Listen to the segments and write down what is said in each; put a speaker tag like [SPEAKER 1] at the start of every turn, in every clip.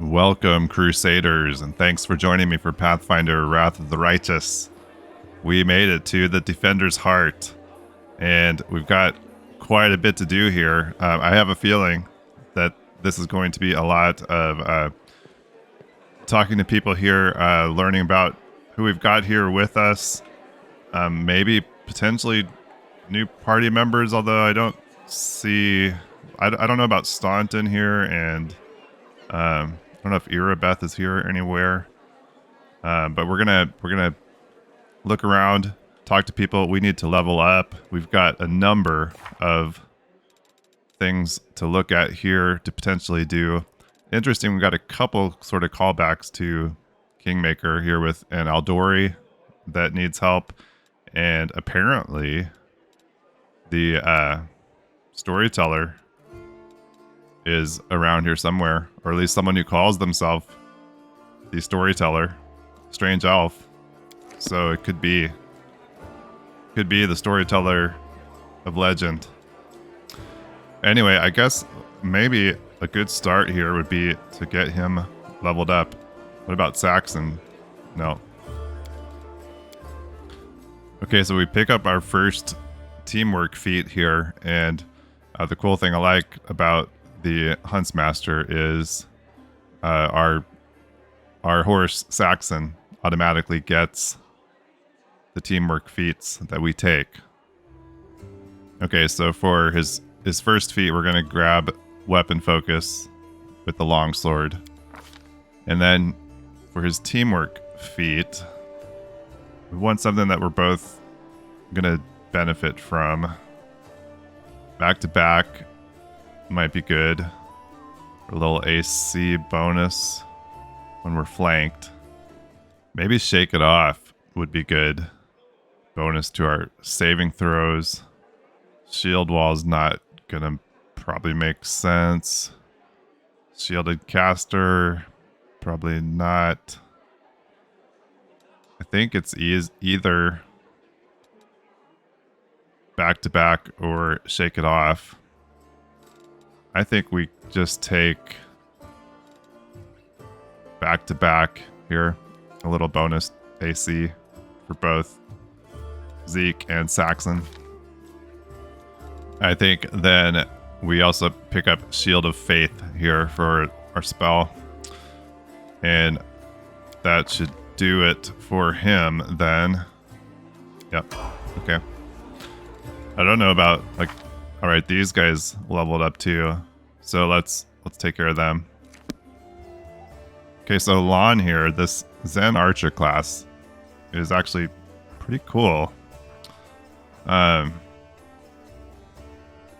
[SPEAKER 1] Welcome, Crusaders, and thanks for joining me for Pathfinder Wrath of the Righteous. We made it to the Defender's Heart, and we've got quite a bit to do here. I have a feeling that this is going to be a lot of talking to people here, learning about who we've got here with us, maybe potentially new party members, although I don't see... I don't know about Staunton here, and... I don't know if Irabeth is here anywhere, but we're gonna look around, talk to people. We need to level up. We've got a number of things to look at here to potentially do. Interesting, we've got a couple sort of callbacks to Kingmaker here with an Aldori that needs help, and apparently the storyteller is around here somewhere, or at least someone who calls themselves the storyteller, strange elf. So it could be the storyteller of legend. Anyway, I guess maybe a good start here would be to get him leveled up. What about Saxon? No. Okay, so we pick up our first teamwork feat here, and the cool thing I like about the Huntsmaster is our horse Saxon automatically gets the teamwork feats that we take. Okay, so for his first feat, we're gonna grab weapon focus with the longsword, and then for his teamwork feat, we want something that we're both gonna benefit from. Back to back might be good. A little AC bonus when we're flanked. Maybe shake it off would be good. Bonus to our saving throws. Shield wall's not gonna probably make sense. Shielded caster, probably not. I think it's either back to back or shake it off. I think we just take back to back here. A little bonus AC for both Zeke and Saxon. I think then we also pick up Shield of Faith here for our spell. And that should do it for him then. Yep. Okay. I don't know about like... Alright, these guys leveled up too. So let's take care of them. Okay, so Lon here, this Zen Archer class is actually pretty cool.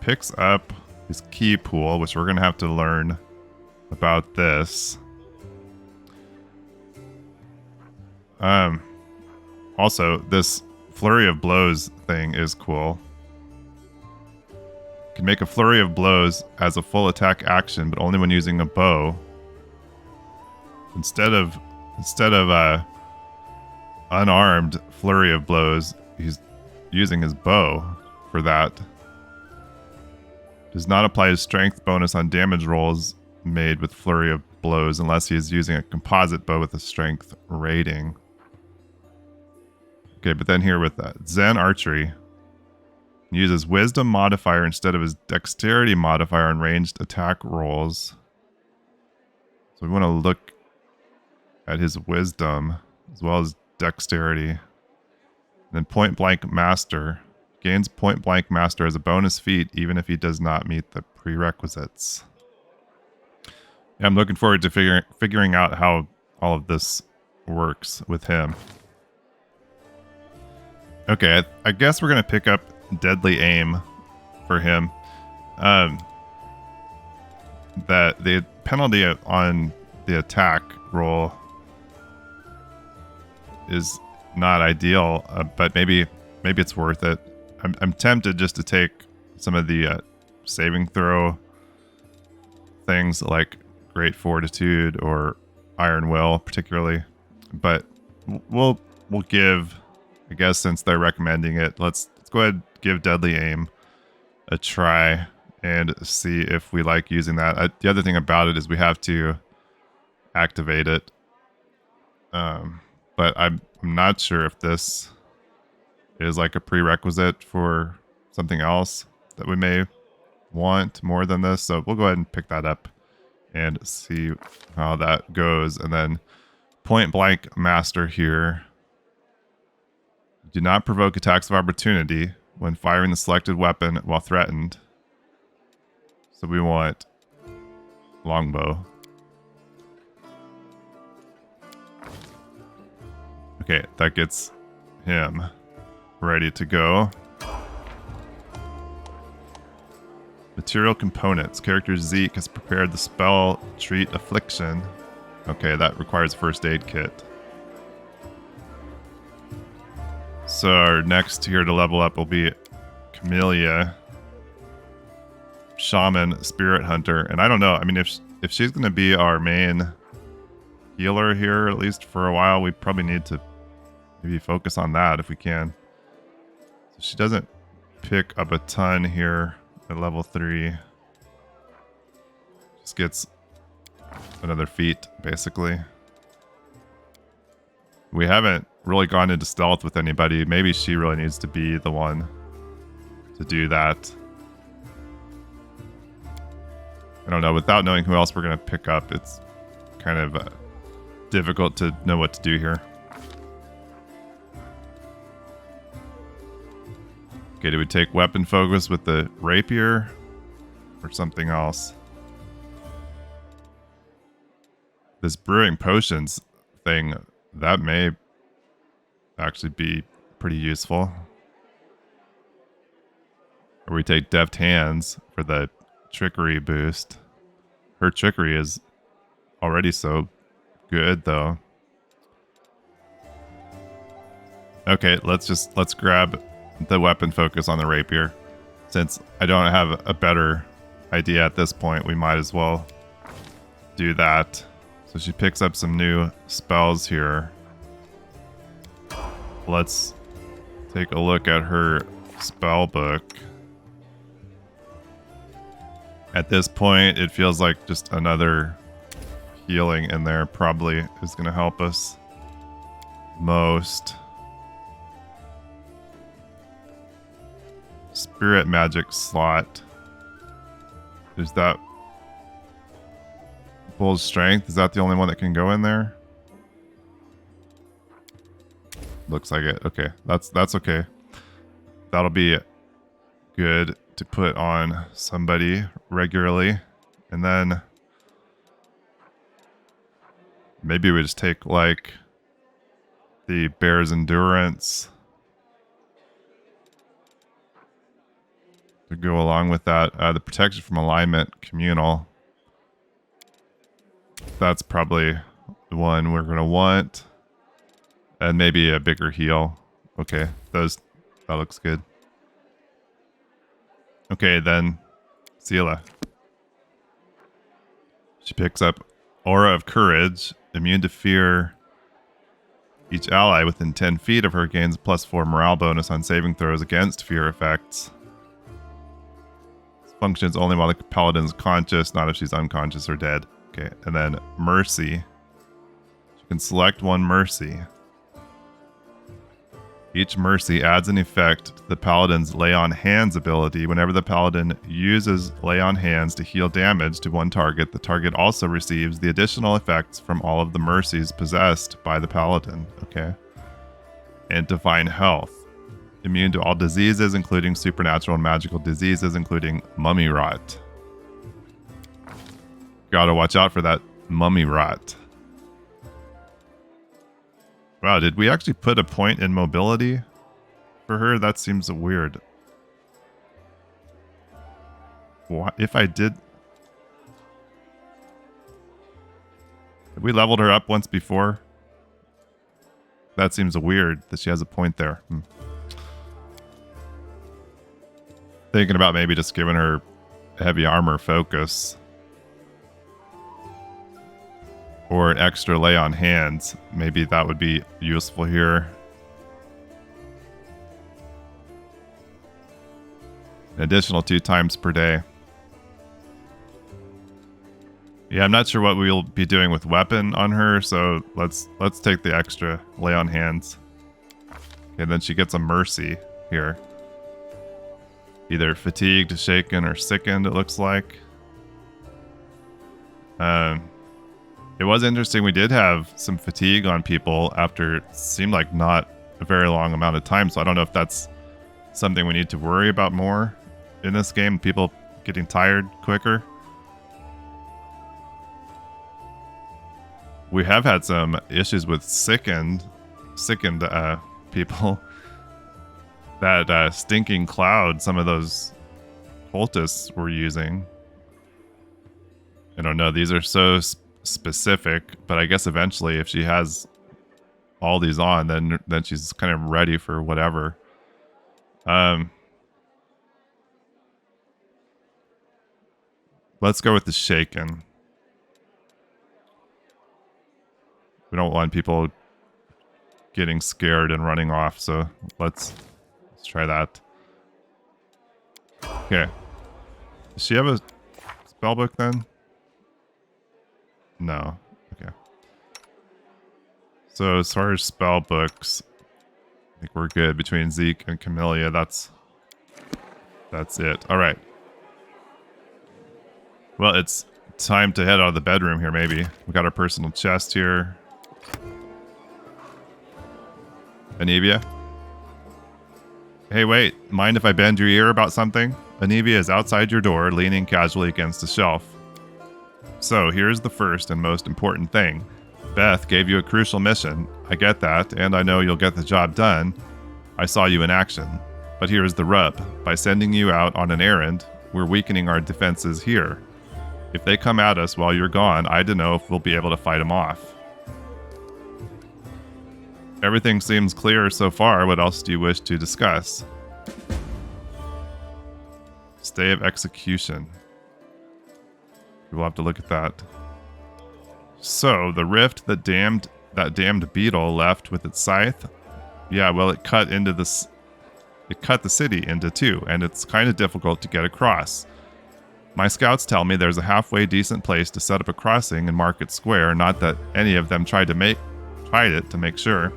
[SPEAKER 1] Picks up his key pool, which we're gonna have to learn about this. Also, this Flurry of Blows thing is cool. Can make a flurry of blows as a full attack action, but only when using a bow. Instead of unarmed flurry of blows, he's using his bow for that. Does not apply his strength bonus on damage rolls made with flurry of blows unless he is using a composite bow with a strength rating. Okay, but then here with that Zen Archery, uses wisdom modifier instead of his dexterity modifier on ranged attack rolls. So we want to look at his wisdom as well as dexterity. And then point blank master. Gains point blank master as a bonus feat even if he does not meet the prerequisites. Yeah, I'm looking forward to figuring out how all of this works with him. Okay, I guess we're going to pick up Deadly Aim for him. That the penalty on the attack roll is not ideal, but maybe it's worth it. I'm tempted just to take some of the saving throw things like Great Fortitude or Iron Will particularly, but we'll give, I guess since they're recommending it, let's go ahead and give Deadly Aim a try and see if we like using that. The other thing about it is we have to activate it. But I'm not sure if this is like a prerequisite for something else that we may want more than this. So we'll go ahead and pick that up and see how that goes. And then point blank master here. Do not provoke attacks of opportunity when firing the selected weapon while threatened. So we want longbow. Okay, that gets him ready to go. Material components. Character Zeke has prepared the spell Treat Affliction. Okay, that requires a first aid kit. So our next here to level up will be Camellia, Shaman, Spirit Hunter. And I don't know, I mean, if she's going to be our main healer here, at least for a while, we probably need to maybe focus on that if we can. So she doesn't pick up a ton here at level 3. Just gets another feat, basically. We haven't really gone into stealth with anybody. Maybe she really needs to be the one to do that. I don't know. Without knowing who else we're going to pick up, it's kind of difficult to know what to do here. Okay, do we take weapon focus with the rapier or something else? This brewing potions thing, that may actually be pretty useful. Or we take deft hands for the trickery boost. Her trickery is already so good though. Okay, let's grab the weapon focus on the rapier. Since I don't have a better idea at this point, we might as well do that. So she picks up some new spells here. Let's take a look at her spell book. At this point, it feels like just another healing in there probably is going to help us most. Spirit magic slot. Is that Bull's strength? Is that the only one that can go in there? Looks like it. Okay, that's okay. That'll be good to put on somebody regularly. And then maybe we just take like the Bear's Endurance to go along with that. The protection from alignment, communal. That's probably the one we're going to want. And maybe a bigger heal. Okay, that looks good. Okay, then Seela. She picks up Aura of Courage, immune to fear. Each ally within 10 feet of her gains a +4 morale bonus on saving throws against fear effects. This functions only while the paladin is conscious, not if she's unconscious or dead. Okay, and then Mercy. She can select one Mercy. Each Mercy adds an effect to the Paladin's Lay on Hands ability. Whenever the Paladin uses Lay on Hands to heal damage to one target, the target also receives the additional effects from all of the Mercies possessed by the Paladin. Okay. And Divine Health. Immune to all diseases, including supernatural and magical diseases, including mummy rot. Gotta watch out for that mummy rot. Wow, did we actually put a point in mobility for her? That seems weird. If I did... Have we leveled her up once before? That seems weird that she has a point there. Thinking about maybe just giving her heavy armor focus. Or an extra lay on hands. Maybe that would be useful here. An additional 2 times per day. Yeah, I'm not sure what we'll be doing with weapon on her, so let's take the extra lay on hands. Okay, then she gets a mercy here. Either fatigued, shaken, or sickened, it looks like. It was interesting. We did have some fatigue on people after it seemed like not a very long amount of time, so I don't know if that's something we need to worry about more in this game. People getting tired quicker. We have had some issues with sickened people. That stinking cloud some of those cultists were using. I don't know. These are so specific, but I guess eventually if she has all these on, then she's kind of ready for whatever. Let's go with the shaken. We don't want people getting scared and running off, so let's try that. Okay. Does she have a spellbook then? No. Okay. So as far as spellbooks, I think we're good between Zeke and Camellia. That's it. All right. Well, it's time to head out of the bedroom here, maybe. We got our personal chest here. Anivia? Hey, wait. Mind if I bend your ear about something? Anivia is outside your door, leaning casually against a shelf. So, here's the first and most important thing. Beth gave you a crucial mission. I get that, and I know you'll get the job done. I saw you in action. But here's the rub. By sending you out on an errand, we're weakening our defenses here. If they come at us while you're gone, I don't know if we'll be able to fight them off. Everything seems clear so far. What else do you wish to discuss? Stay of execution. We'll have to look at that. So, the rift that damned beetle left with its scythe? Yeah, well, it cut the city into two, and it's kind of difficult to get across. My scouts tell me there's a halfway decent place to set up a crossing in Market Square, not that any of them tried it to make sure.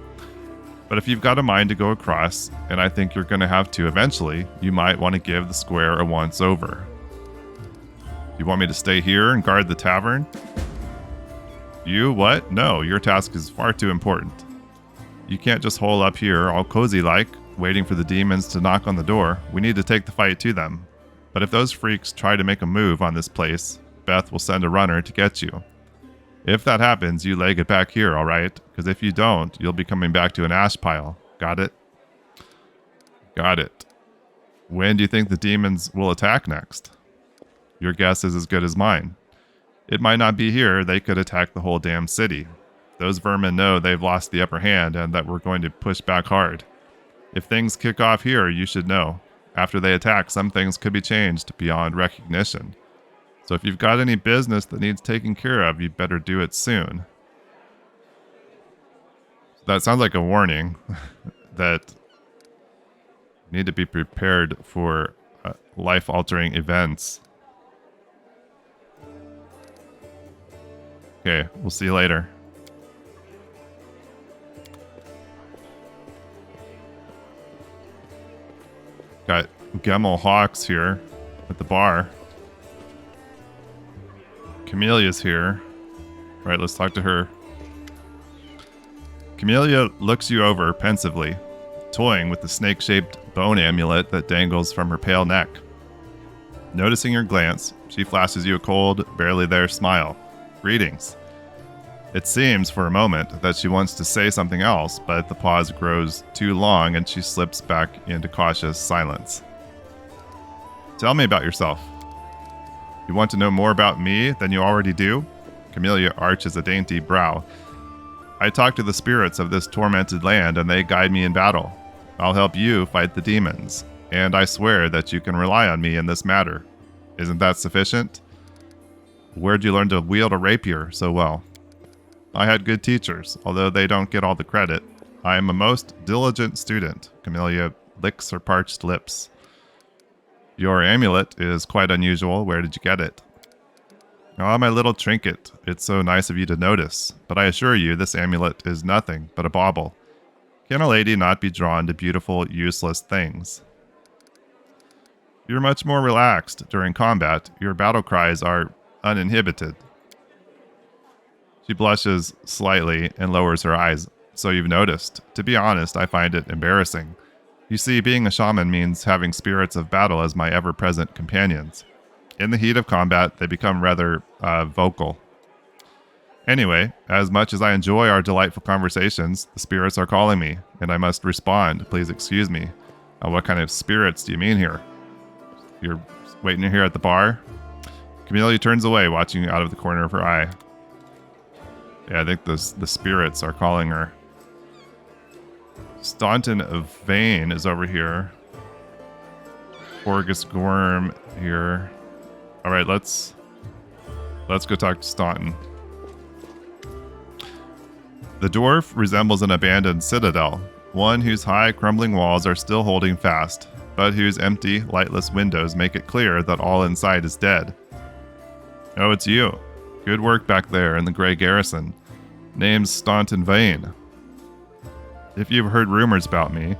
[SPEAKER 1] But if you've got a mind to go across, and I think you're going to have to eventually, you might want to give the square a once-over. You want me to stay here and guard the tavern? You what? No, your task is far too important. You can't just hole up here, all cozy-like, waiting for the demons to knock on the door. We need to take the fight to them. But if those freaks try to make a move on this place, Beth will send a runner to get you. If that happens, you leg it back here, alright? Because if you don't, you'll be coming back to an ash pile. Got it? Got it. When do you think the demons will attack next? Your guess is as good as mine. It might not be here. They could attack the whole damn city. Those vermin know they've lost the upper hand and that we're going to push back hard. If things kick off here, you should know. After they attack, some things could be changed beyond recognition. So if you've got any business that needs taking care of, you better do it soon. That sounds like a warning that you need to be prepared for life-altering events. Okay, we'll see you later. Got Gemmel Hawks here at the bar. Camelia's here. All right, let's talk to her. Camellia looks you over pensively, toying with the snake-shaped bone amulet that dangles from her pale neck. Noticing your glance, she flashes you a cold, barely there smile. Greetings. It seems for a moment that she wants to say something else, but the pause grows too long and she slips back into cautious silence. Tell me about yourself. You want to know more about me than you already do? Camellia arches a dainty brow. I talk to the spirits of this tormented land and they guide me in battle. I'll help you fight the demons, and I swear that you can rely on me in this matter. Isn't that sufficient? Where'd you learn to wield a rapier so well? I had good teachers, although they don't get all the credit. I am a most diligent student. Camellia licks her parched lips. Your amulet is quite unusual. Where did you get it? Oh, my little trinket. It's so nice of you to notice, but I assure you this amulet is nothing but a bauble. Can a lady not be drawn to beautiful, useless things? You're much more relaxed during combat. Your battle cries are uninhibited. She blushes slightly and lowers her eyes. So you've noticed. To be honest, I find it embarrassing. You see, being a shaman means having spirits of battle as my ever-present companions. In the heat of combat, they become rather vocal. Anyway, as much as I enjoy our delightful conversations, the spirits are calling me, and I must respond. Please excuse me. What kind of spirits do you mean here? You're waiting here at the bar? Camelia turns away, watching out of the corner of her eye. Yeah, I think the spirits are calling her. Staunton of Vane is over here. Orgus Gorm here. Alright, let's go talk to Staunton. The dwarf resembles an abandoned citadel, one whose high, crumbling walls are still holding fast, but whose empty, lightless windows make it clear that all inside is dead. Oh, it's you. Good work back there in the Grey Garrison. Name's Staunton Vane. If you've heard rumors about me,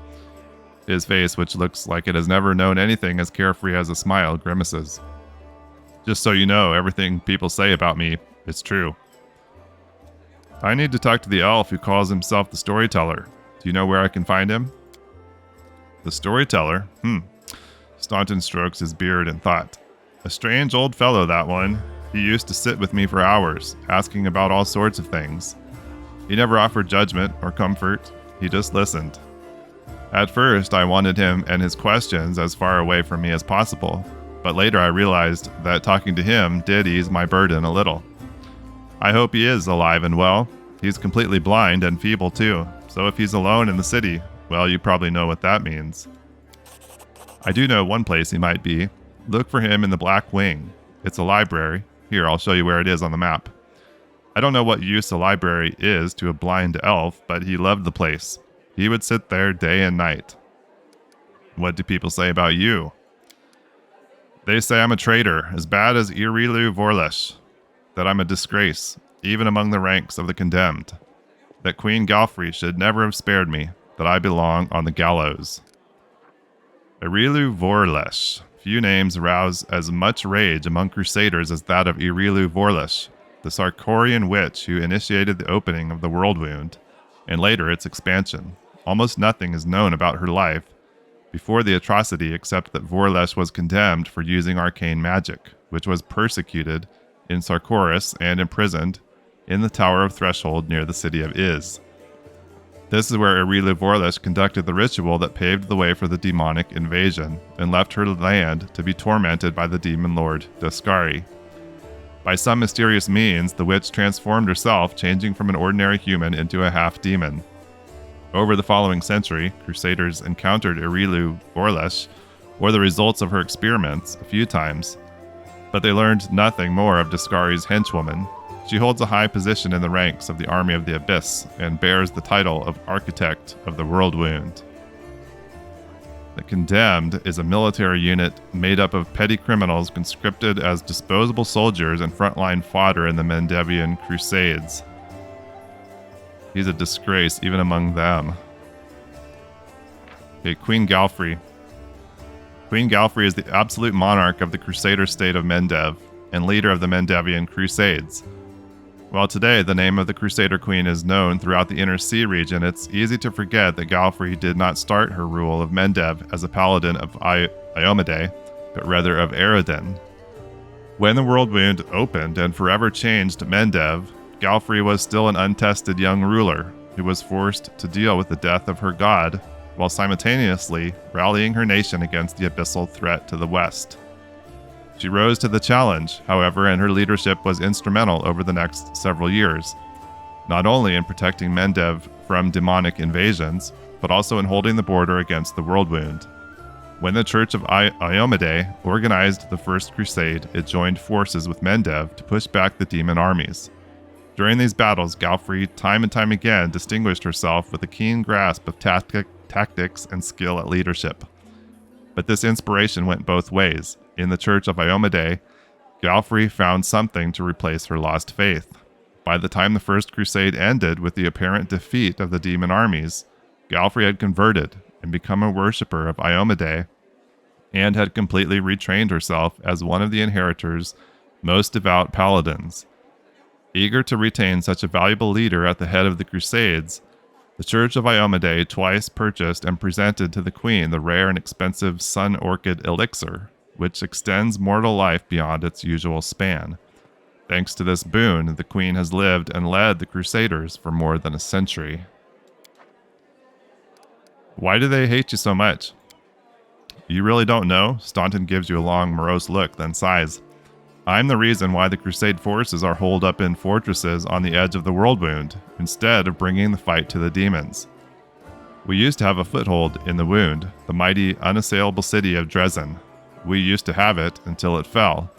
[SPEAKER 1] his face, which looks like it has never known anything as carefree as a smile, grimaces. Just so you know, everything people say about me is true. I need to talk to the elf who calls himself the Storyteller. Do you know where I can find him? The Storyteller? Staunton strokes his beard in thought. A strange old fellow, that one. He used to sit with me for hours, asking about all sorts of things. He never offered judgment or comfort. He just listened. At first, I wanted him and his questions as far away from me as possible, but later I realized that talking to him did ease my burden a little. I hope he is alive and well. He's completely blind and feeble too, so if he's alone in the city, well, you probably know what that means. I do know one place he might be. Look for him in the Black Wing. It's a library. Here, I'll show you where it is on the map. I don't know what use a library is to a blind elf, but he loved the place. He would sit there day and night. What do people say about you? They say I'm a traitor, as bad as Irilu Vorlesh. That I'm a disgrace, even among the ranks of the condemned. That Queen Galfrey should never have spared me, that I belong on the gallows. Irilu Vorlesh. Few names arouse as much rage among crusaders as that of Irilu Vorlesh, the Sarkorian witch who initiated the opening of the World Wound, and later its expansion. Almost nothing is known about her life before the atrocity except that Vorlesh was condemned for using arcane magic, which was persecuted in Sarkoris and imprisoned in the Tower of Threshold near the city of Iz. This is where Irilu Vorlesh conducted the ritual that paved the way for the demonic invasion and left her land to be tormented by the demon lord Daskari. By some mysterious means, the witch transformed herself, changing from an ordinary human into a half-demon. Over the following century, crusaders encountered Irilu Vorlesh, or the results of her experiments, a few times, but they learned nothing more of Daskari's henchwoman. She holds a high position in the ranks of the Army of the Abyss and bears the title of Architect of the World Wound. The Condemned is a military unit made up of petty criminals conscripted as disposable soldiers and frontline fodder in the Mendevian Crusades. He's a disgrace even among them. Okay, Queen Galfrey. Queen Galfrey is the absolute monarch of the Crusader state of Mendev and leader of the Mendevian Crusades. While today the name of the Crusader Queen is known throughout the Inner Sea region, it's easy to forget that Galfrey did not start her rule of Mendev as a paladin of Iomade, but rather of Eredin. When the World Wound opened and forever changed Mendev, Galfrey was still an untested young ruler who was forced to deal with the death of her god while simultaneously rallying her nation against the abyssal threat to the west. She rose to the challenge, however, and her leadership was instrumental over the next several years, not only in protecting Mendev from demonic invasions, but also in holding the border against the World Wound. When the Church of Iomade organized the First Crusade, it joined forces with Mendev to push back the demon armies. During these battles, Galfrey time and time again distinguished herself with a keen grasp of tactics and skill at leadership. But this inspiration went both ways. In the Church of Iomade, Galfrey found something to replace her lost faith. By the time the First Crusade ended with the apparent defeat of the demon armies, Galfrey had converted and become a worshipper of Iomedae, and had completely retrained herself as one of the Inheritors' most devout paladins. Eager to retain such a valuable leader at the head of the Crusades, the Church of Iomedae twice purchased and presented to the Queen the rare and expensive Sun Orchid Elixir, which extends mortal life beyond its usual span. Thanks to this boon, the Queen has lived and led the Crusaders for more than a century. Why do they hate you so much? You really don't know? Staunton gives you a long, morose look, then sighs. I'm the reason why the Crusade forces are holed up in fortresses on the edge of the Worldwound, instead of bringing the fight to the demons. We used to have a foothold in the Wound, the mighty, unassailable city of Dresden. We used to have it until it fell.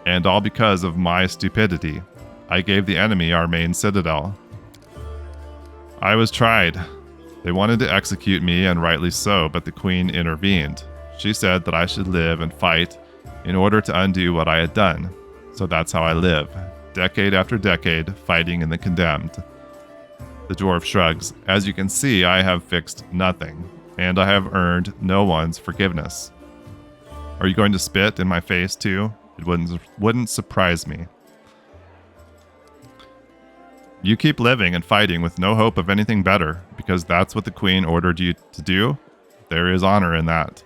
[SPEAKER 1] And all because of my stupidity. I gave the enemy our main citadel. I was tried. They wanted to execute me, and rightly so, but the Queen intervened. She said that I should live and fight in order to undo what I had done. So that's how I live, decade after decade, fighting in the Condemned. The dwarf shrugs. As you can see, I have fixed nothing, and I have earned no one's forgiveness. Are you going to spit in my face too? It wouldn't surprise me. You keep living and fighting with no hope of anything better, because that's what the Queen ordered you to do? There is honor in that.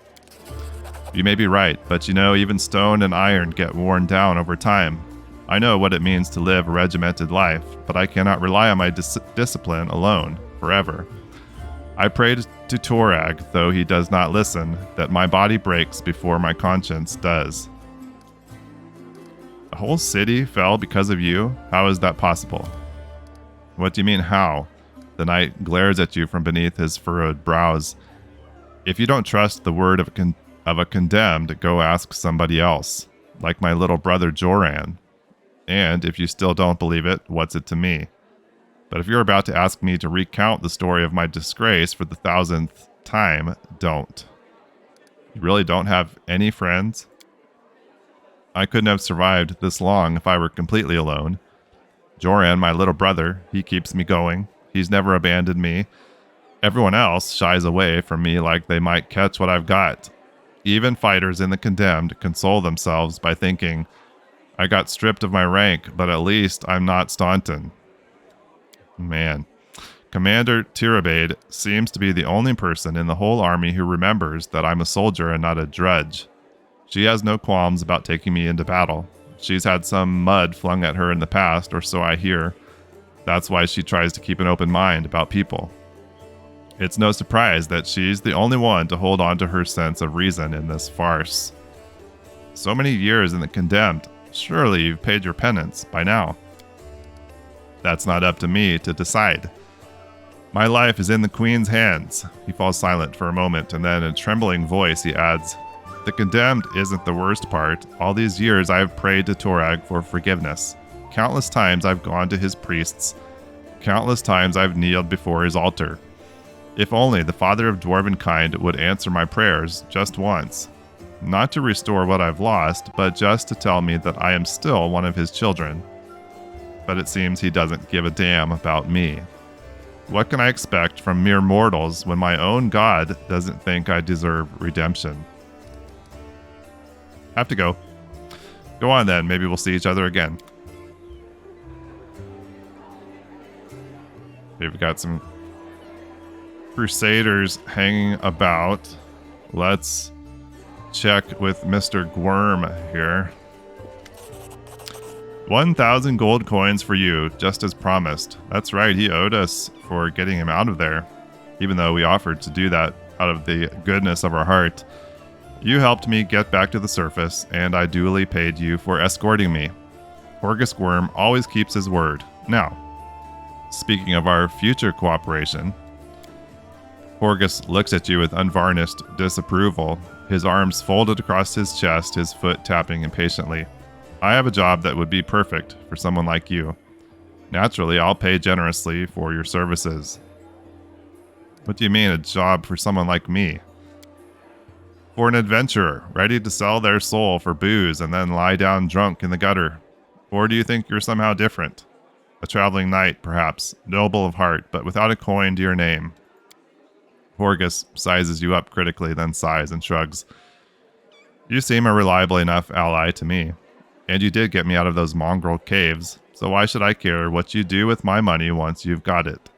[SPEAKER 1] You may be right, but you know, even stone and iron get worn down over time. I know what it means to live a regimented life, but I cannot rely on my discipline alone, forever. I pray to Torag, though he does not listen, that my body breaks before my conscience does. The whole city fell because of you? How is that possible? What do you mean, how? The knight glares at you from beneath his furrowed brows. If you don't trust the word of a condemned, go ask somebody else, like my little brother Joran. And if you still don't believe it, what's it to me? But if you're about to ask me to recount the story of my disgrace for the 1000th time, don't. You really don't have any friends? I couldn't have survived this long if I were completely alone. Joran, my little brother, he keeps me going. He's never abandoned me. Everyone else shies away from me like they might catch what I've got. Even fighters in the Condemned console themselves by thinking, I got stripped of my rank, but at least I'm not Staunton. Man. Commander Tirabade seems to be the only person in the whole army who remembers that I'm a soldier and not a drudge. She has no qualms about taking me into battle. She's had some mud flung at her in the past, or so I hear. That's why she tries to keep an open mind about people. It's no surprise that she's the only one to hold on to her sense of reason in this farce. So many years in the Condemned, surely you've paid your penance by now. That's not up to me to decide. My life is in the Queen's hands. He falls silent for a moment, and then in a trembling voice he adds, The Condemned isn't the worst part. All these years I have prayed to Torag for forgiveness. Countless times I've gone to his priests. Countless times I've kneeled before his altar. If only the Father of Dwarvenkind would answer my prayers just once. Not to restore what I've lost, but just to tell me that I am still one of his children. But it seems he doesn't give a damn about me. What can I expect from mere mortals when my own God doesn't think I deserve redemption? Have to go. Go on then, maybe we'll see each other again. We've got some Crusaders hanging about. Let's check with Mr. Gwyrm here. 1,000 gold coins for you, just as promised. That's right, he owed us for getting him out of there, even though we offered to do that out of the goodness of our heart. You helped me get back to the surface, and I duly paid you for escorting me. Horgus Gwyrm always keeps his word. Now, speaking of our future cooperation, Horgus looks at you with unvarnished disapproval, his arms folded across his chest, his foot tapping impatiently. I have a job that would be perfect for someone like you. Naturally, I'll pay generously for your services. What do you mean, a job for someone like me? For an adventurer, ready to sell their soul for booze and then lie down drunk in the gutter? Or do you think you're somehow different? A traveling knight, perhaps, noble of heart, but without a coin to your name. Horgus sizes you up critically, then sighs and shrugs. You seem a reliable enough ally to me. And you did get me out of those mongrel caves, so why should I care what you do with my money once you've got it?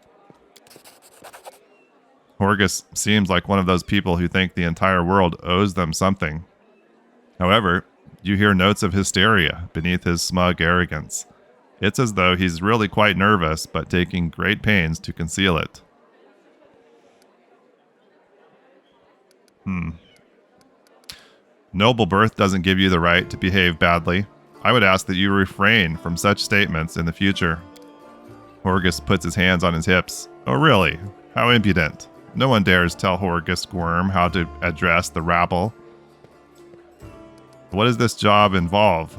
[SPEAKER 1] Horgus seems like one of those people who think the entire world owes them something. However, you hear notes of hysteria beneath his smug arrogance. It's as though he's really quite nervous, but taking great pains to conceal it. Noble birth doesn't give you the right to behave badly. I would ask that you refrain from such statements in the future. Horgus puts his hands on his hips. Oh really? How impudent. No one dares tell Horgus Worm how to address the rabble. What does this job involve?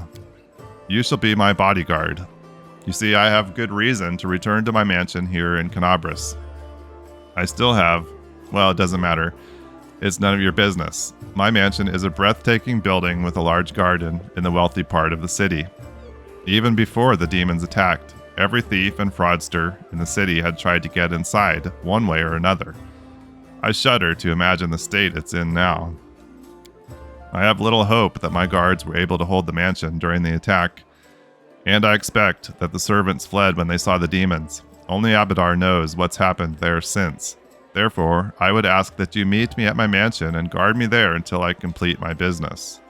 [SPEAKER 1] You shall be my bodyguard. You see, I have good reason to return to my mansion here in Canabras. I still have... Well, it doesn't matter. It's none of your business. My mansion is a breathtaking building with a large garden in the wealthy part of the city. Even before the demons attacked, every thief and fraudster in the city had tried to get inside, one way or another. I shudder to imagine the state it's in now. I have little hope that my guards were able to hold the mansion during the attack, and I expect that the servants fled when they saw the demons. Only Abadar knows what's happened there since. Therefore, I would ask that you meet me at my mansion and guard me there until I complete my business.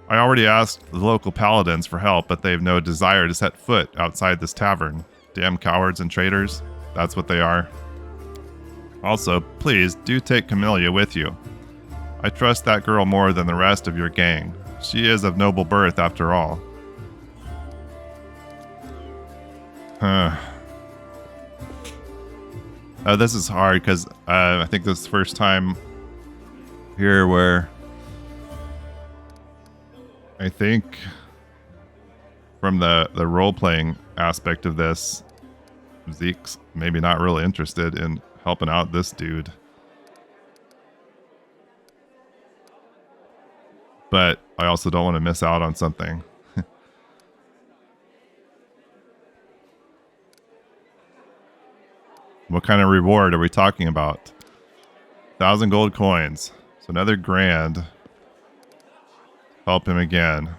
[SPEAKER 1] I already asked the local paladins for help, but they have no desire to set foot outside this tavern. Damn cowards and traitors. That's what they are. Also, please do take Camellia with you. I trust that girl more than the rest of your gang. She is of noble birth after all. This is hard because I think this is the first time here where I think from the role-playing aspect of this, Zeke's maybe not really interested in helping out this dude. But I also don't want to miss out on something. What kind of reward are we talking about? 1,000 gold coins. So another grand. Help him again.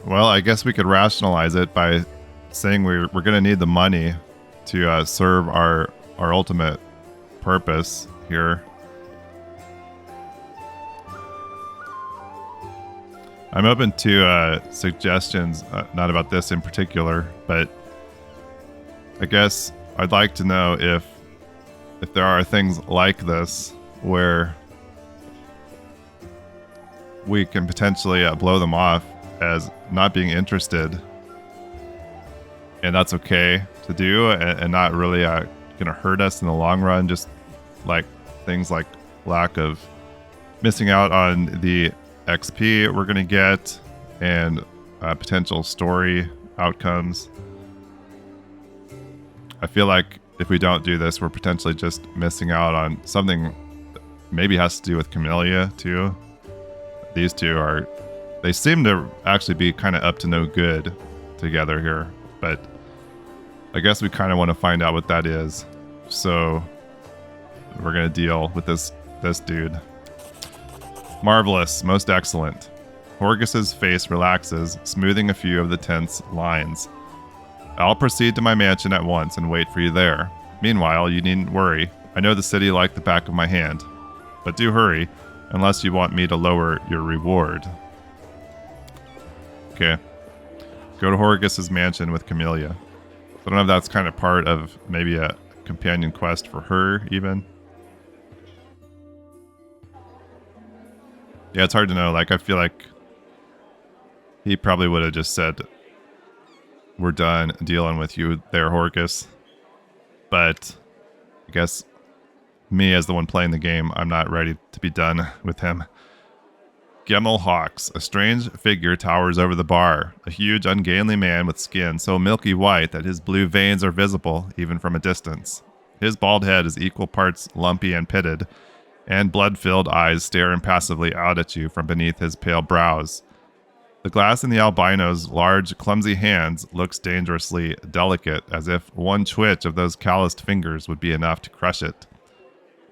[SPEAKER 1] Well, I guess we could rationalize it by saying we're going to need the money to serve our ultimate purpose here. I'm open to suggestions, not about this in particular, but I guess I'd like to know if there are things like this where we can potentially blow them off as not being interested, and that's okay to do, and not really gonna hurt us in the long run. Just like things like lack of missing out on the XP we're gonna get and potential story outcomes. I feel like if we don't do this, we're potentially just missing out on something that maybe has to do with Camellia too. These two they seem to actually be kind of up to no good together here, but I guess we kind of want to find out what that is. So we're gonna deal with this dude. Marvelous, most excellent. Horgus's face relaxes, smoothing a few of the tense lines. I'll proceed to my mansion at once and wait for you there. Meanwhile, you needn't worry. I know the city like the back of my hand. But do hurry, unless you want me to lower your reward. Okay. Go to Horgus's mansion with Camellia. I don't know if that's kind of part of maybe a companion quest for her, even. Yeah, it's hard to know. Like, I feel like he probably would have just said, we're done dealing with you there, Horgus. But I guess me as the one playing the game, I'm not ready to be done with him. Gemmel Hawks, a strange figure towers over the bar. A huge, ungainly man with skin so milky white that his blue veins are visible even from a distance. His bald head is equal parts lumpy and pitted, and blood-filled eyes stare impassively out at you from beneath his pale brows. The glass in the albino's large, clumsy hands looks dangerously delicate, as if one twitch of those calloused fingers would be enough to crush it.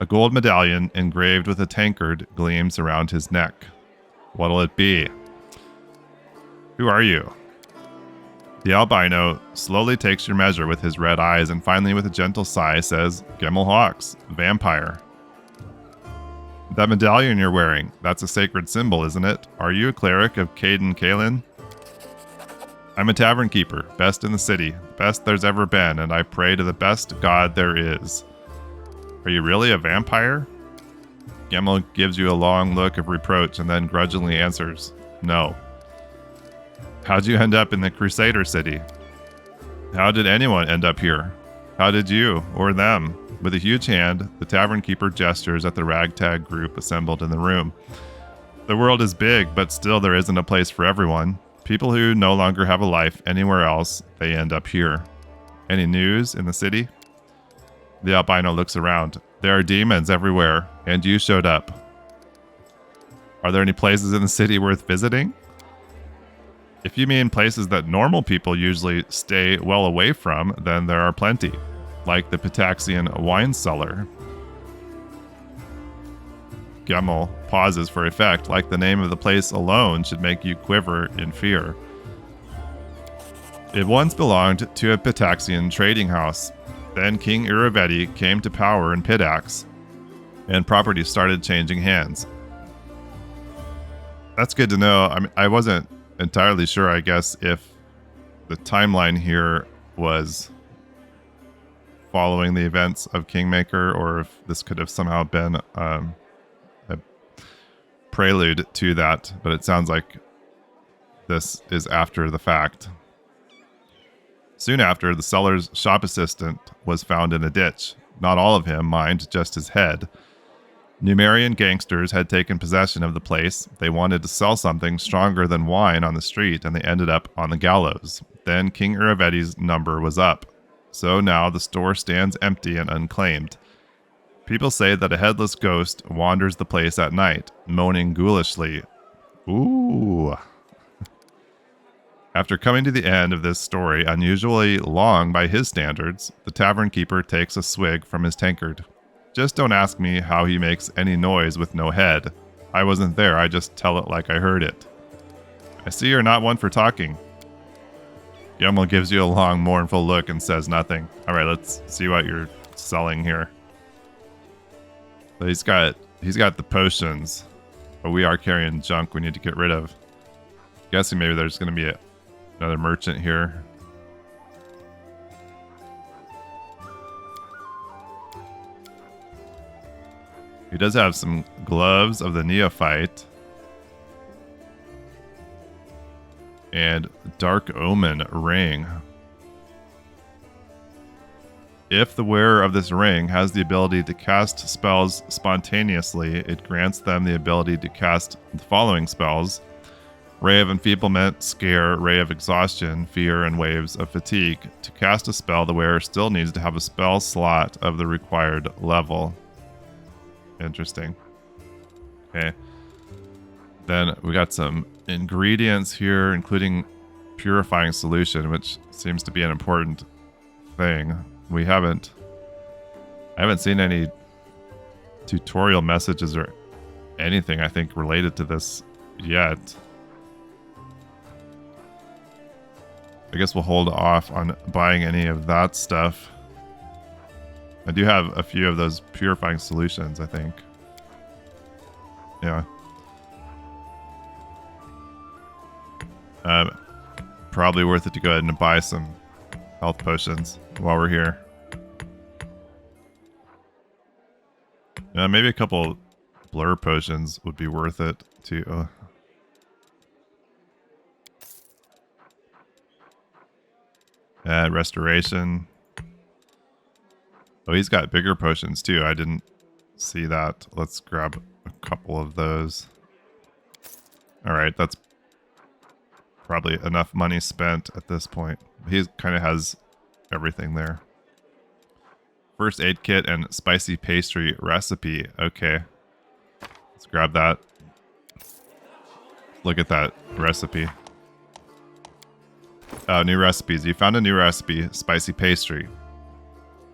[SPEAKER 1] A gold medallion engraved with a tankard gleams around his neck. What'll it be? Who are you? The albino slowly takes your measure with his red eyes and finally with a gentle sigh says, Gemmel Hawks, vampire. That medallion you're wearing, that's a sacred symbol, isn't it? Are you a cleric of Caden Kalin? I'm a tavern keeper, best in the city, best there's ever been, and I pray to the best god there is. Are you really a vampire? Gemmel gives you a long look of reproach and then grudgingly answers, no. How'd you end up in the Crusader city? How did anyone end up here? How did you, or them? With a huge hand, the tavern keeper gestures at the ragtag group assembled in the room. The world is big, but still there isn't a place for everyone. People who no longer have a life anywhere else, they end up here. Any news in the city? The albino looks around. There are demons everywhere, and you showed up. Are there any places in the city worth visiting? If you mean places that normal people usually stay well away from, then there are plenty. Like the Pitaxian wine cellar. Gemmel pauses for effect, like the name of the place alone should make you quiver in fear. It once belonged to a Pitaxian trading house. Then King Iraveti came to power in Pitax, and property started changing hands. That's good to know. I mean, I wasn't entirely sure, I guess, if the timeline here was following the events of Kingmaker, or if this could have somehow been a prelude to that, but it sounds like this is after the fact. Soon after, the seller's shop assistant was found in a ditch. Not all of him, mind, just his head. Numerian gangsters had taken possession of the place. They wanted to sell something stronger than wine on the street, and they ended up on the gallows. Then King Iraveti's number was up. So now the store stands empty and unclaimed. People say that a headless ghost wanders the place at night, moaning ghoulishly. Ooh. After coming to the end of this story, unusually long by his standards, the tavern keeper takes a swig from his tankard. Just don't ask me how he makes any noise with no head. I wasn't there, I just tell it like I heard it. I see you're not one for talking. Gemmel gives you a long, mournful look and says nothing. Alright, let's see what you're selling here. So he's got the potions, but we are carrying junk we need to get rid of. Guessing maybe there's going to be another merchant here. He does have some gloves of the neophyte. And Dark Omen ring. If the wearer of this ring has the ability to cast spells spontaneously, it grants them the ability to cast the following spells: Ray of Enfeeblement, Scare, Ray of Exhaustion, Fear, and Waves of Fatigue. To cast a spell, the wearer still needs to have a spell slot of the required level. Interesting. Okay. Then we got some ingredients here, including Purifying Solution, which seems to be an important thing. I haven't seen any tutorial messages or anything, I think, related to this yet. I guess we'll hold off on buying any of that stuff. I do have a few of those Purifying Solutions, I think. Yeah. Probably worth it to go ahead and buy some health potions while we're here. Maybe a couple blur potions would be worth it too. Restoration. Oh, he's got bigger potions too. I didn't see that. Let's grab a couple of those. All right, that's probably enough money spent at this point. He kind of has everything there. First aid kit and spicy pastry recipe. Okay. Let's grab that. Look at that recipe. Oh, new recipes. You found a new recipe, spicy pastry.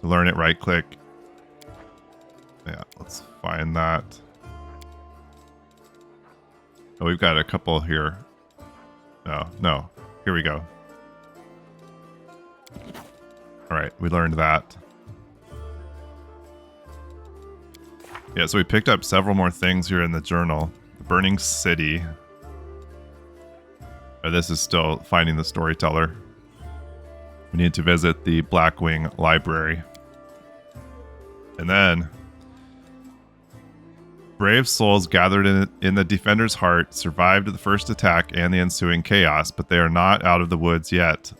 [SPEAKER 1] To learn it, right click. Yeah, let's find that. Oh, we've got a couple here. Oh, no. Here we go. All right, we learned that. Yeah, so we picked up several more things here in the journal. The Burning City. Oh, this is still finding the storyteller. We need to visit the Blackwing Library. And then brave souls gathered in the Defender's Heart survived the first attack and the ensuing chaos, but they are not out of the woods yet.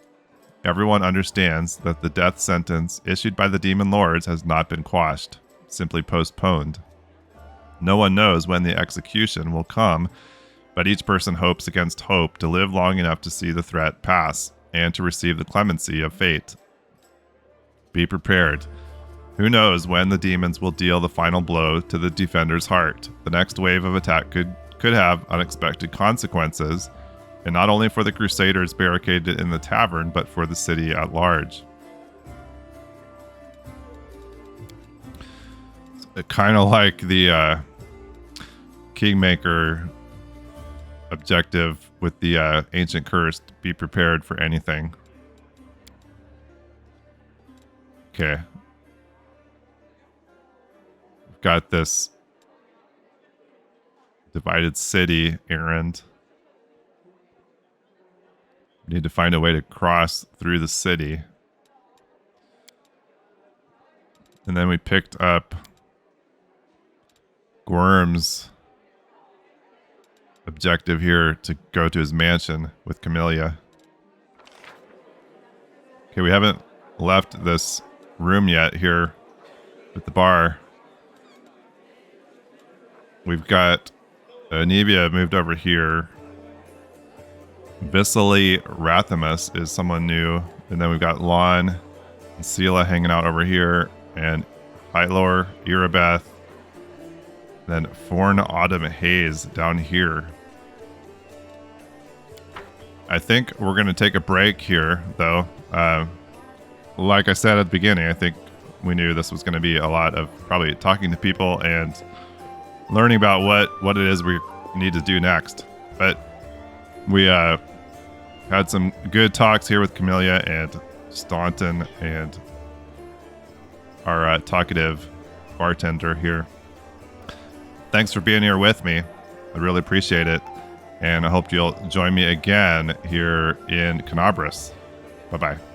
[SPEAKER 1] Everyone understands that the death sentence issued by the Demon Lords has not been quashed, simply postponed. No one knows when the execution will come, but each person hopes against hope to live long enough to see the threat pass and to receive the clemency of fate. Be prepared. Who knows when the demons will deal the final blow to the Defender's Heart? The next wave of attack could have unexpected consequences, and not only for the Crusaders barricaded in the tavern, but for the city at large. Kind of like the Kingmaker objective with the Ancient Curse. Be prepared for anything. Okay. We've got this divided city errand. We need to find a way to cross through the city. And then we picked up Gorm's objective here to go to his mansion with Camellia. Okay, we haven't left this room yet here at the bar. We've got Anivia moved over here. Viscely Rathamus is someone new. And then we've got Lon and Sela hanging out over here. And Hylor, Irabeth. Then Forn Autumn Haze down here. I think we're going to take a break here, though. Like I said at the beginning, I think we knew this was going to be a lot of probably talking to people and learning about what it is we need to do next. But we had some good talks here with Camellia and Staunton and our talkative bartender here. Thanks for being here with me. I really appreciate it. And I hope you'll join me again here in Canabras. Bye-bye.